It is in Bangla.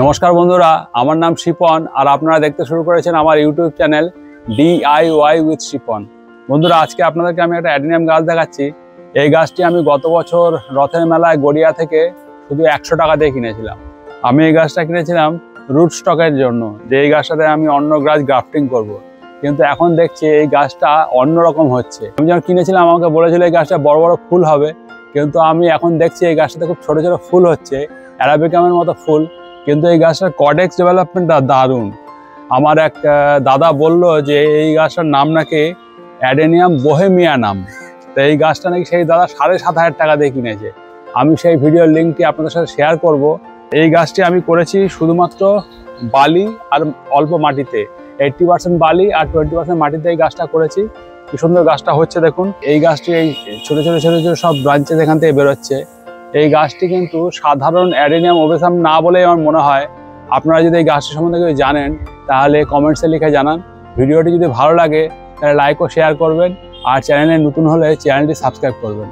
নমস্কার বন্ধুরা, আমার নাম শিপন আর আপনারা দেখতে শুরু করেছেন আমার YouTube channel DIY with Shipon. বন্ধুরা, আজকে আপনাদেরকে আমি একটা অ্যাডেনিয়াম গাছ দেখাচ্ছি। এই গাছটি আমি গত বছর রথের মেলায় গড়িয়া থেকে শুধু 100 টাকা দিয়ে কিনেছিলাম। আমি এই গাছটা কিনেছিলাম রুট স্টকের জন্য, যে এই গাছটাতে আমি অন্য গাছ গ্রাফটিং করব। কিন্তু এখন দেখছি এই গাছটা অন্যরকম হচ্ছে। আমি যখন কিনেছিলাম আমাকে বলেছিল এই গাছটা বড় বড় ফুল হবে, কিন্তু আমি এখন দেখছি এই গাছটাতে খুব ছোট ছোট ফুল হচ্ছে, অ্যারাবিকামের মতো ফুল। কিন্তু এই গাছটার কডেক্স ডেভেলপমেন্টটা দারুণ। আমার এক দাদা বলল যে এই গাছটার নাম নাকি অ্যাডেনিয়াম বোহেমিয়ানাম। তো এই গাছটা নাকি সেই দাদা 7,500 টাকা দিয়ে কিনেছে। আমি সেই ভিডিওর লিঙ্কটি আপনাদের সাথে শেয়ার করব। এই গাছটি আমি করেছি শুধুমাত্র বালি আর অল্প মাটিতে, 80% বালি আর 20% মাটিতে এই গাছটা করেছি। কি সুন্দর গাছটা হচ্ছে দেখুন। এই গাছটি এই ছোট ছোট ছোট ছোট সব ব্রাঞ্চেস এখান থেকে বেরোচ্ছে। এই গাছটি কিন্তু সাধারণ অ্যাডেনিয়াম ওবেসাম না বলেই আমার মনে হয়। আপনারা যদি এই গাছটি সম্বন্ধে কিছু জানেন তাহলে কমেন্টসে লিখে জানান। ভিডিওটি যদি ভালো লাগে তাহলে লাইক ও শেয়ার করবেন, আর চ্যানেলে নতুন হলে চ্যানেলটি সাবস্ক্রাইব করবেন।